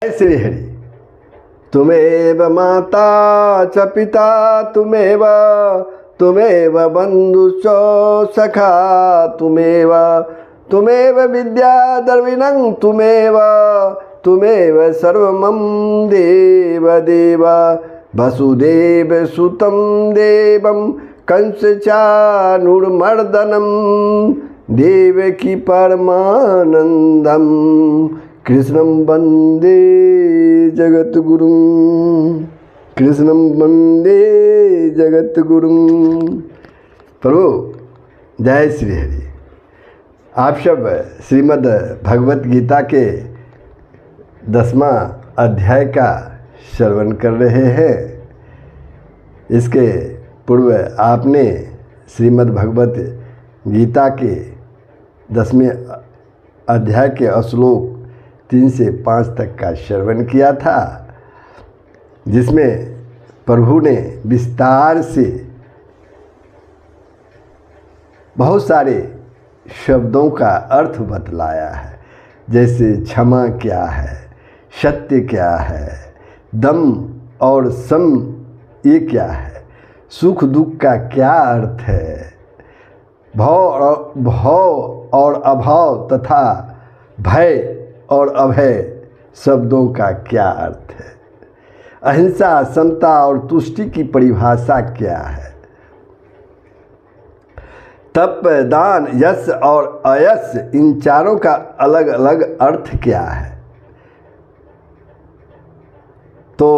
श्री हरि। तुमेव माता च पिता तुमेव बंधुश्च सखा तुमेव विद्या द्रविणं तुमेव सर्वमं देव वसुदेव सुतं देवं कंस चाणूरमर्दनं देवकी परमानंदम कृष्णं वंदे जगद्गुरुं प्रभु जय श्री हरि। आप सब श्रीमद् भगवत गीता के 10वां अध्याय का श्रवण कर रहे हैं। इसके पूर्व आपने श्रीमद् भगवत गीता के 10वें अध्याय के श्लोक 3 से 5 तक का श्रवण किया था, जिसमें प्रभु ने विस्तार से बहुत सारे शब्दों का अर्थ बतलाया है। जैसे क्षमा क्या है, सत्य क्या है, दम और सम ये क्या है, सुख दुख का क्या अर्थ है, भाव और अभाव तथा भय और अभय शब्दों का क्या अर्थ है, अहिंसा, समता और तुष्टि की परिभाषा क्या है, तप, दान, यश और अयश इन चारों का अलग अलग अर्थ क्या है। तो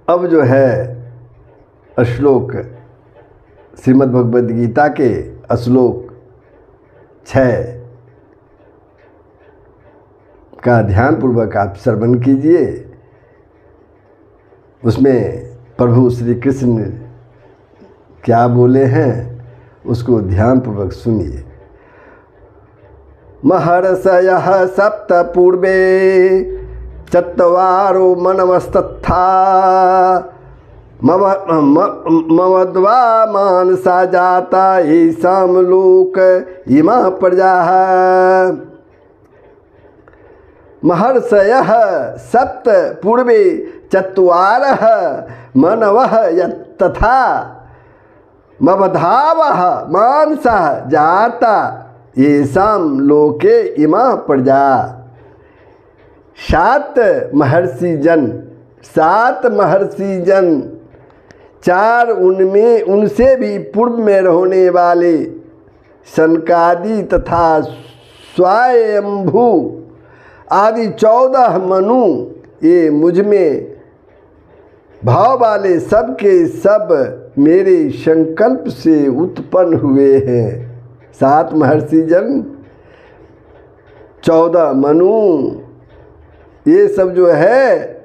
अब जो है श्लोक श्रीमद् भगवद गीता के श्लोक 6 का ध्यानपूर्वक आप श्रवण कीजिए। उसमें प्रभु श्री कृष्ण क्या बोले हैं उसको ध्यानपूर्वक सुनिए। महर्षयः सप्त पूर्वे चत्वारो मनवस्तथा ममद्वा मानसा जाता येषां लोक इमा प्रजाः। महर्षयः सप्त पूर्वे चत्वारः मनवः तथा ममधावः मानसः जाता येषां लोके इमा प्रजा। 7 महर्षि जन 4 उनमें उनसे भी पूर्व में रहने वाले सनकादि तथा स्वयंभू आदि 14 मनु ये मुझ में भाव वाले सब के सब मेरे संकल्प से उत्पन्न हुए हैं। 7 महर्षि जन 14 मनु ये सब जो है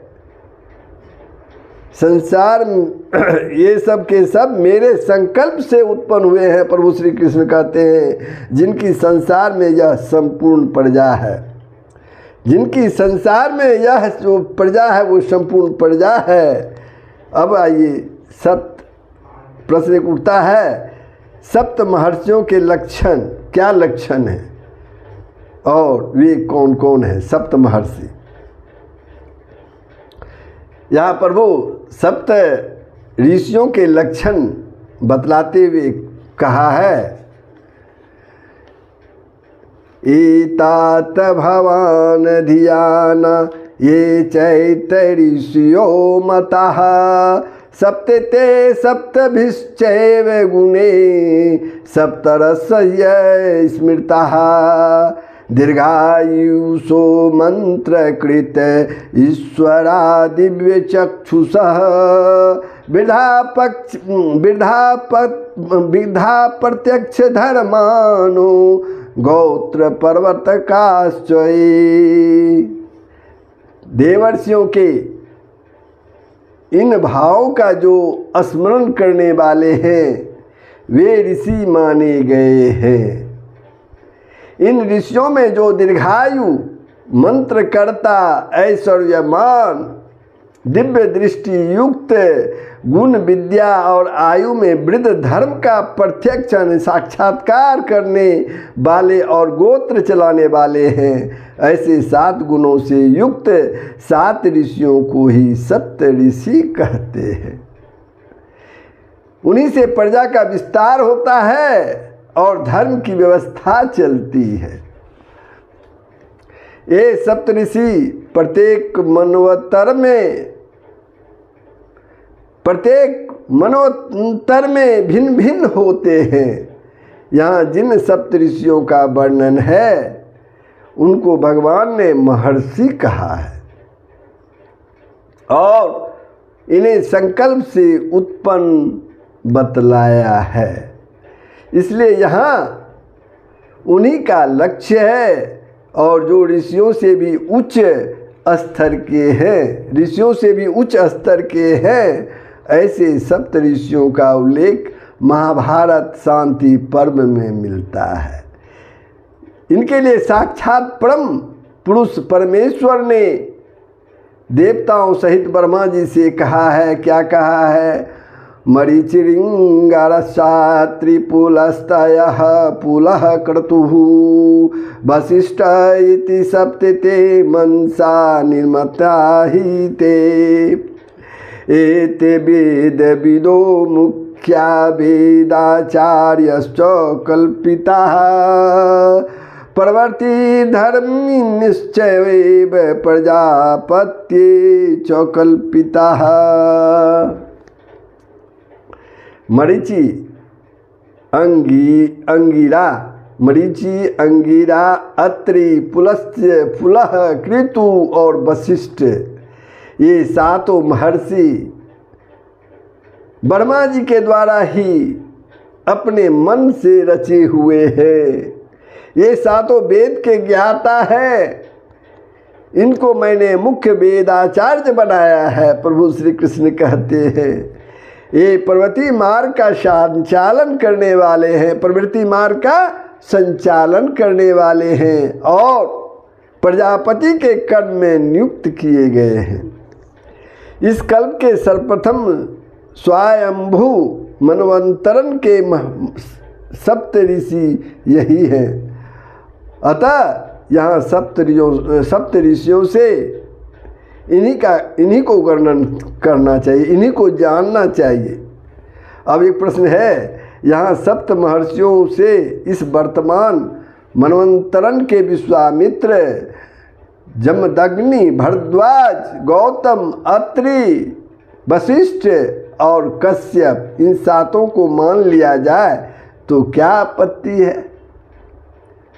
संसार में ये सब के सब मेरे संकल्प से उत्पन्न हुए हैं। प्रभु श्री कृष्ण कहते हैं जिनकी संसार में यह संपूर्ण प्रजा है, जिनकी संसार में यह जो प्रजा है वो संपूर्ण प्रजा है। अब आइए प्रश्न उठता है, सप्त महर्षियों के लक्षण क्या लक्षण है और वे कौन कौन है सप्त महर्षि। यहाँ प्रभु सप्त ऋषियों के लक्षण बतलाते हुए कहा है, एतात भवान धियान ये चैतऋषियो मतः सप्तते सप्तभिश्चैव गुणे सप्तरसय स्मृतः दीर्घायुषो मंत्रकृत ईश्वरा दिव्य चक्षुषः वृद्धा प्रत्यक्ष धर्मानो गोत्र पर्वतकाश्च। देवर्षियों के इन भावों का जो स्मरण करने वाले हैं वे ऋषि माने गए हैं। इन ऋषियों में जो दीर्घायु, मंत्रकर्ता, ऐश्वर्यमान दिव्य दृष्टि युक्त, गुण विद्या और आयु में वृद्ध, धर्म का प्रत्यक्ष साक्षात्कार करने वाले और गोत्र चलाने वाले हैं। ऐसे 7 गुणों से युक्त 7 ऋषियों को ही सप्त ऋषि कहते हैं। उन्हीं से प्रजा का विस्तार होता है और धर्म की व्यवस्था चलती है। ये सप्तऋषि प्रत्येक मनवंतर में भिन्न भिन्न होते हैं। यहाँ जिन सप्तऋषियों का वर्णन है उनको भगवान ने महर्षि कहा है और इन्हें संकल्प से उत्पन्न बतलाया है। इसलिए यहाँ उन्हीं का लक्ष्य है और जो ऋषियों से भी उच्च स्तर के हैं, ऋषियों से भी उच्च स्तर के हैं, ऐसे सप्त ऋषियों का उल्लेख महाभारत शांति पर्व में मिलता है। इनके लिए साक्षात परम पुरुष परमेश्वर ने देवताओं सहित ब्रह्मा जी से कहा है। क्या कहा है? मरीचिरिंगारसा त्रिपुलस्तयः पुलः क्रतुः वसिष्ठ इति सप्तते मनसा निर्मता हि ते एते वेदविदो मुख्या वेदाचार्यश्च कल्पिताः प्रवर्ति धर्मी निश्चयैव प्रजापत्ये च कल्पिताः। मरीचि अंगिरा, मरीचि अंगिरा, अत्रि, पुलस्त्य, पुलह, कृतु और वशिष्ठ, ये 7 महर्षि ब्रह्मा जी के द्वारा ही अपने मन से रचे हुए हैं। ये 7 वेद के ज्ञाता है। इनको मैंने मुख्य वेदाचार्य बनाया है। प्रभु श्री कृष्ण कहते हैं ये प्रवृत्ति मार्ग का संचालन करने वाले हैं, प्रवृत्ति मार्ग का संचालन करने वाले हैं और प्रजापति के कर्म में नियुक्त किए गए हैं। इस कल्प के सर्वप्रथम स्वयंभू मनवंतरन के सप्त ऋषि यही हैं। अतः यहाँ सप्त ऋषियों से इन्हीं को वर्णन करना चाहिए, इन्हीं को जानना चाहिए। अब एक प्रश्न है, यहाँ सप्त महर्षियों से इस वर्तमान मनवंतरन के विश्वामित्र, जमदग्नि, भरद्वाज, गौतम, अत्रि, वशिष्ठ और कश्यप, इन 7 को मान लिया जाए तो क्या आपत्ति है?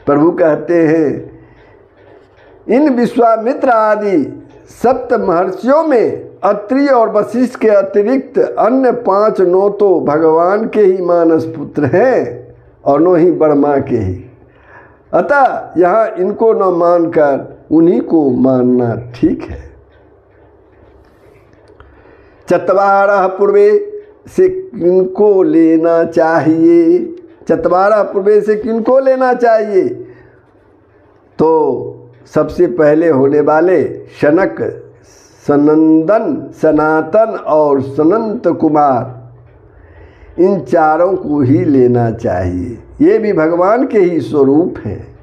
प्रभु कहते हैं इन विश्वामित्र आदि सप्त महर्षियों में अत्रि और वशिष्ठ के अतिरिक्त अन्य 5 नो तो भगवान के ही मानस पुत्र हैं और नो ही ब्रह्मा के ही। अतः यहाँ इनको न मानकर उन्हीं को मानना ठीक है। चत्वारः पूर्वे से किनको लेना चाहिए? चत्वारः पूर्वे से किनको लेना चाहिए? तो सबसे पहले होने वाले शनक, सनंदन, सनातन और सनंत कुमार, इन 4 को ही लेना चाहिए। ये भी भगवान के ही स्वरूप हैं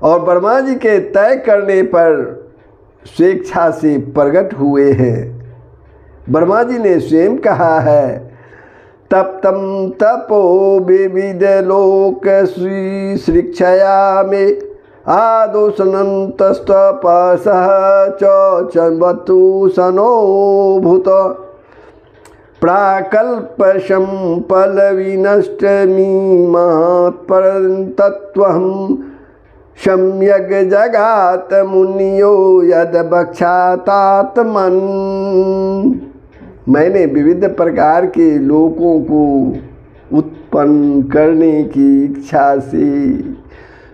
और ब्रह्मा जी के तय करने पर स्वेच्छा से प्रकट हुए हैं। ब्रह्मा जी ने स्वयं कहा है, तप्तं तपो विविध लोक श्रीक्षया में आदो सनन्तस्तपसः चवतु सनो भूत प्राकल्पशंपल विनष्टमीमात्परन्तत्वहं सम्यग् जगात मुनियो यद बक्षातात्मन्। मैंने विविध प्रकार के लोकों को उत्पन्न करने की इच्छा से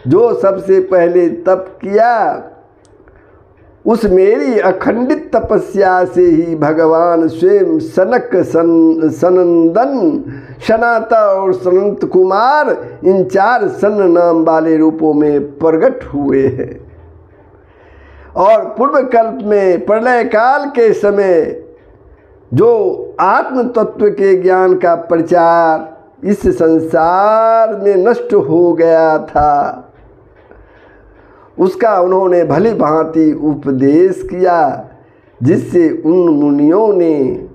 जो सबसे पहले तप किया, उस मेरी अखंडित तपस्या से ही भगवान स्वयं सनक, सनंदन, सनाता और सनंत कुमार, इन 4 सन नाम वाले रूपों में प्रकट हुए हैं। और पूर्व कल्प में प्रलय काल के समय जो आत्म तत्व के ज्ञान का प्रचार इस संसार में नष्ट हो गया था, उसका उन्होंने भली भांति उपदेश किया, जिससे उन मुनियों ने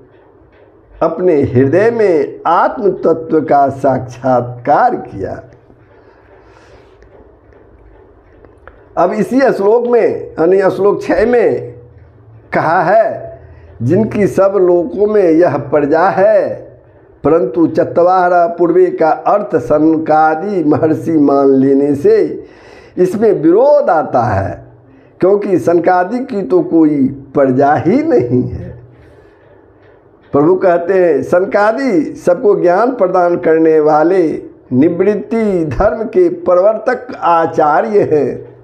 अपने हृदय में आत्म तत्व का साक्षात्कार किया। अब इसी श्लोक में यानी श्लोक 6 में कहा है, जिनकी सब लोकों में यह प्रजा है, परंतु चत्वारा पूर्वे का अर्थ सनकादि महर्षि मान लेने से इसमें विरोध आता है, क्योंकि सनकादि की तो कोई प्रजा ही नहीं है। प्रभु कहते हैं सनकादि सबको ज्ञान प्रदान करने वाले निवृत्ति धर्म के प्रवर्तक आचार्य हैं,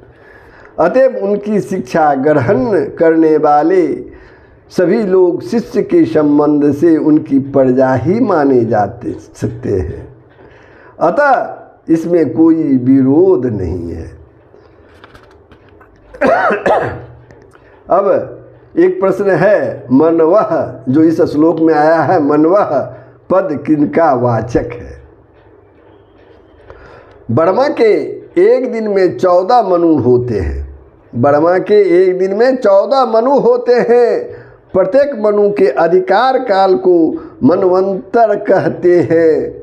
अतएव उनकी शिक्षा ग्रहण करने वाले सभी लोग शिष्य के संबंध से उनकी प्रजा ही माने जाते सकते हैं, अतः इसमें कोई विरोध नहीं है। अब एक प्रश्न है, मनवह जो इस श्लोक में आया है, मनवह पद किनका वाचक है? बर्मा के एक दिन में 14 मनु होते हैं। बर्मा के एक दिन में 14 मनु होते हैं। प्रत्येक मनु के अधिकार काल को मनवंतर कहते हैं।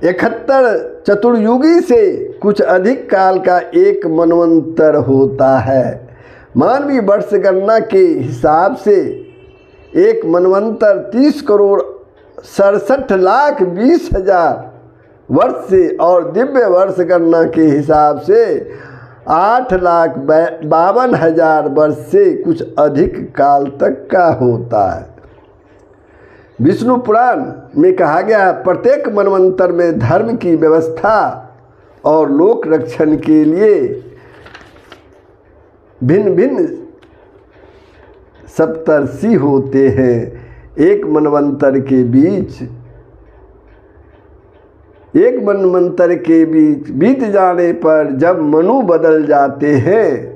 71 चतुर्युगी से कुछ अधिक काल का एक मनवंतर होता है। मानवीय वर्ष गणना के हिसाब से एक मनवंतर 30 करोड़ 67,20,000 वर्ष से और दिव्य वर्ष गणना के हिसाब से 8,52,000 वर्ष से कुछ अधिक काल तक का होता है। विष्णु पुराण में कहा गया है, प्रत्येक मनवंतर में धर्म की व्यवस्था और लोक रक्षण के लिए भिन्न भिन्न सप्तर्षि होते हैं। एक मनवंतर के बीच बीत जाने पर जब मनु बदल जाते हैं,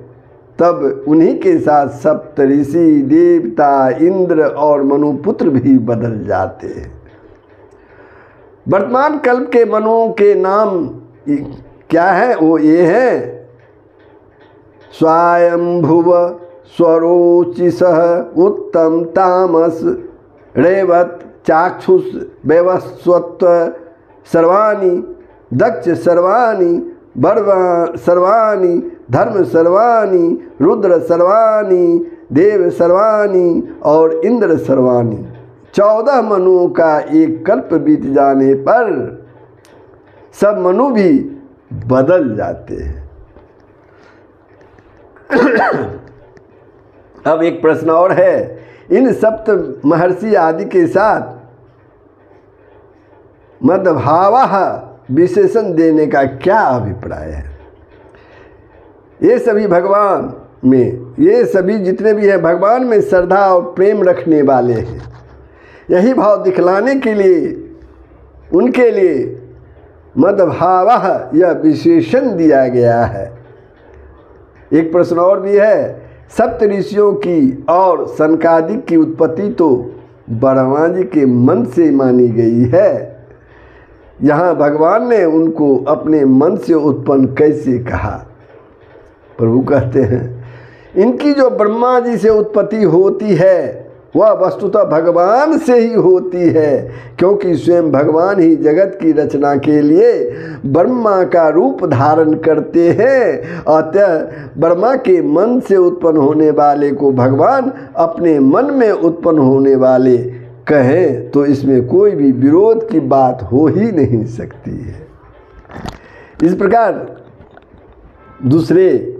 तब उन्हीं के साथ सप्तऋषि, देवता, इंद्र और मनुपुत्र भी बदल जाते हैं। वर्तमान कल्प के मनुओं के नाम क्या है? वो ये हैं, स्वायंभुव, स्वरोचिसः, उत्तम, तामस, रेवत, चाक्षुष, वैवस्वत, सर्वाणि, दक्ष सर्वाणि, बर्वा सर्वाणि, धर्म सर्वाणि, रुद्र सर्वाणि, देव सर्वाणि और इंद्र सर्वाणि। 14 मनुओं का एक कल्प बीत जाने पर सब मनु भी बदल जाते हैं। अब एक प्रश्न और है, इन सप्त महर्षि आदि के साथ मद्भावः विशेषण देने का क्या अभिप्राय है? ये सभी भगवान में, ये सभी जितने भी हैं भगवान में श्रद्धा और प्रेम रखने वाले हैं। यही भाव दिखलाने के लिए उनके लिए मद्भावः यह विशेषण दिया गया है। एक प्रश्न और भी है, सप्त ऋषियों की और सनकादिक की उत्पत्ति तो ब्रह्मा जी के मन से मानी गई है। यहाँ भगवान ने उनको अपने मन से उत्पन्न कैसे कहा? प्रभु कहते हैं, इनकी जो ब्रह्मा जी से उत्पत्ति होती है वह वस्तुतः भगवान से ही होती है, क्योंकि स्वयं भगवान ही जगत की रचना के लिए ब्रह्मा का रूप धारण करते हैं। अतः ब्रह्मा के मन से उत्पन्न होने वाले को भगवान अपने मन में उत्पन्न होने वाले कहें तो इसमें कोई भी विरोध की बात हो ही नहीं सकती है। इस प्रकार दूसरे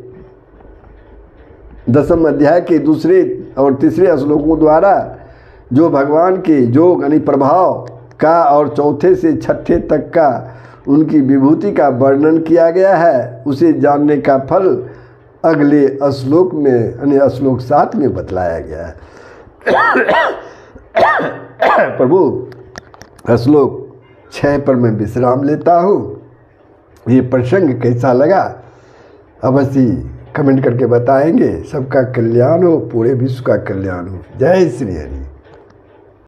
10वें अध्याय के दूसरे और तीसरे श्लोकों द्वारा जो भगवान के योग यानी प्रभाव का और चौथे से छठे तक का उनकी विभूति का वर्णन किया गया है, उसे जानने का फल अगले श्लोक में यानी श्लोक 7 में बतलाया गया है। प्रभु श्लोक 6 पर मैं विश्राम लेता हूँ। ये प्रसंग कैसा लगा अवश्य कमेंट करके बताएंगे। सबका कल्याण हो, पूरे विश्व का कल्याण हो। जय श्री हरि।